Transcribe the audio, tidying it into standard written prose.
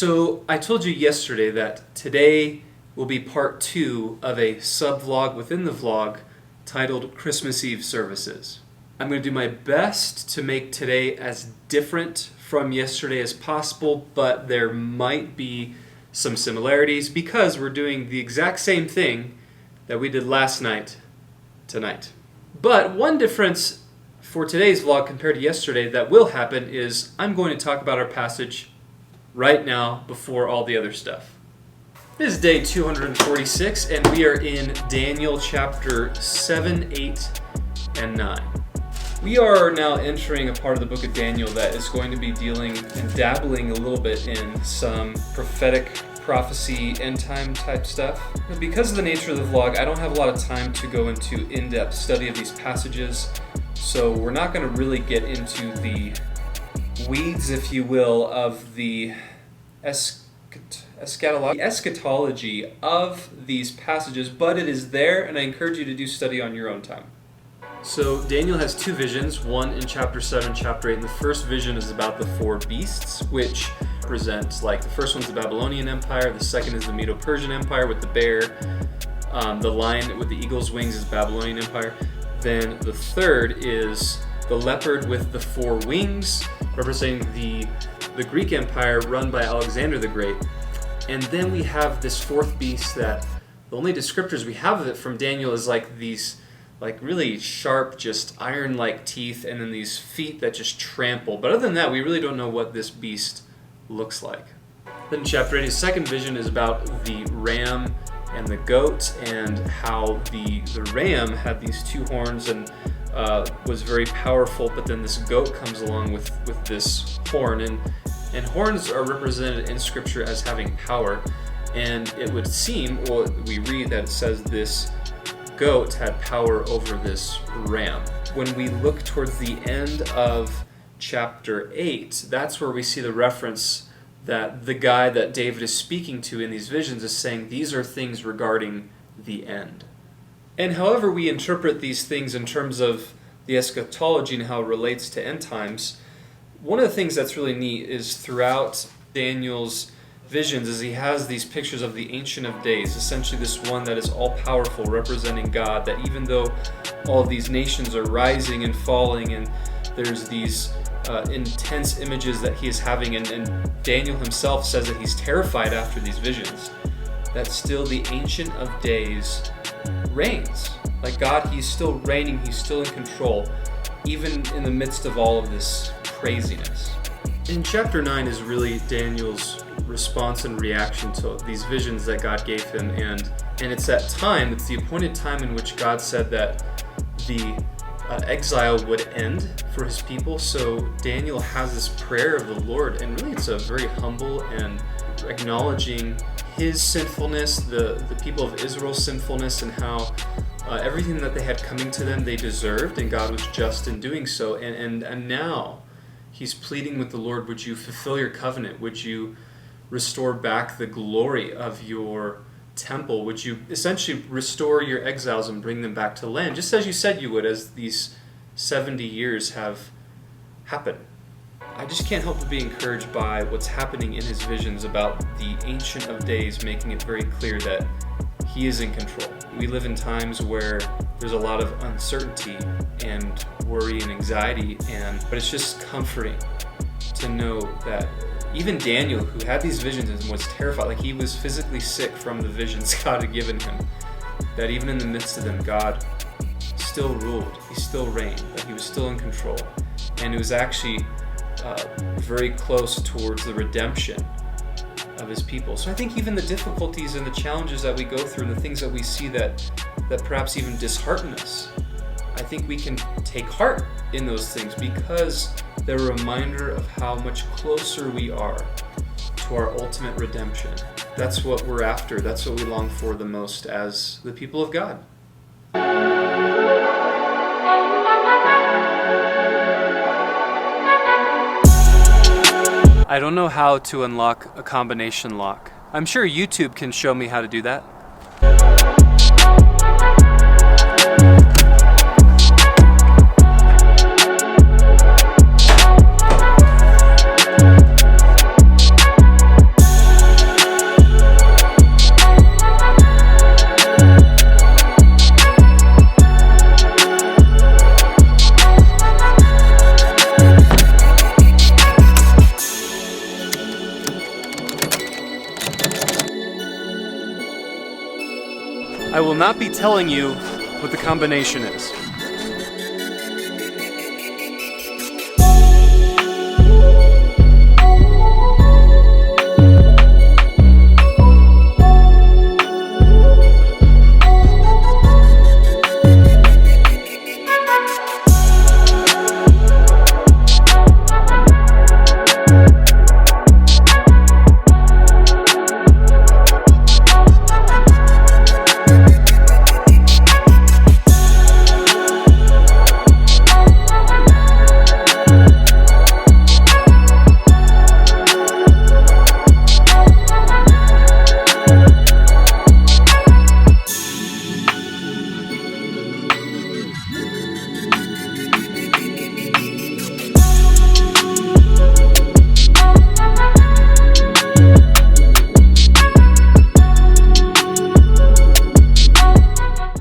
So I told you yesterday that today will be part 2 of a sub-vlog within the vlog titled Christmas Eve Services. I'm going to do my best to make today as different from yesterday as possible, but there might be some similarities because we're doing the exact same thing that we did last night tonight. But one difference for today's vlog compared to yesterday that will happen is I'm going to talk about our passage right now before all the other stuff. This is day 246 and we are in Daniel chapter 7, 8, and 9. We are now entering a part of the book of Daniel that is going to be dealing and dabbling a little bit in some prophetic prophecy, end time type stuff. And because of the nature of the vlog, I don't have a lot of time to go into in-depth study of these passages, so we're not going to really get into the weeds, if you will, of the eschatology of these passages, but it is there, and I encourage you to do study on your own time. So Daniel has 2 visions, one in chapter 7, chapter 8, and the first vision is about the 4 beasts, which represent, like, the first one's the Babylonian Empire, the second is the Medo-Persian Empire with the bear, the lion with the eagle's wings is Babylonian Empire, then the third is the leopard with the 4 wings, representing the Greek Empire run by Alexander the Great. And then we have this 4th beast that the only descriptors we have of it from Daniel is like these really sharp, just iron-like teeth, and then these feet that just trample. But other than that, we really don't know what this beast looks like. Then chapter 8, his second vision is about the ram and the goat, and how the ram had these 2 horns and was very powerful, but then this goat comes along with this horn, and horns are represented in Scripture as having power, and it would seem, well, we read that it says this goat had power over this ram. When we look towards the end of chapter 8, that's where we see the reference that the guy that David is speaking to in these visions is saying these are things regarding the end. And however we interpret these things in terms of the eschatology and how it relates to end times, one of the things that's really neat is throughout Daniel's visions is he has these pictures of the Ancient of Days, essentially this one that is all-powerful, representing God, that even though all of these nations are rising and falling and there's these intense images that he is having, and Daniel himself says that he's terrified after these visions, that still the Ancient of Days reigns. Like God, he's still reigning, he's still in control, even in the midst of all of this craziness. In chapter 9 is really Daniel's response and reaction to these visions that God gave him, and it's that time, it's the appointed time in which God said that the exile would end for his people. So Daniel has this prayer of the Lord, and really it's a very humble and acknowledging his sinfulness, the people of Israel's sinfulness, and how everything that they had coming to them they deserved, and God was just in doing so. And now he's pleading with the Lord, would you fulfill your covenant? Would you restore back the glory of your temple? Would you essentially restore your exiles and bring them back to the land, just as you said you would, as these 70 years have happened? I just can't help but be encouraged by what's happening in his visions about the Ancient of Days, making it very clear that he is in control. We live in times where there's a lot of uncertainty and worry and anxiety, but it's just comforting to know that even Daniel, who had these visions and was terrified, like he was physically sick from the visions God had given him, that even in the midst of them, God still ruled, he still reigned, that he was still in control. And it was actually very close towards the redemption of his people. So I think even the difficulties and the challenges that we go through and the things that we see that perhaps even dishearten us, I think we can take heart in those things because they're a reminder of how much closer we are to our ultimate redemption. That's what we're after. That's what we long for the most as the people of God. I don't know how to unlock a combination lock. I'm sure YouTube can show me how to do that. will not be telling you what the combination is.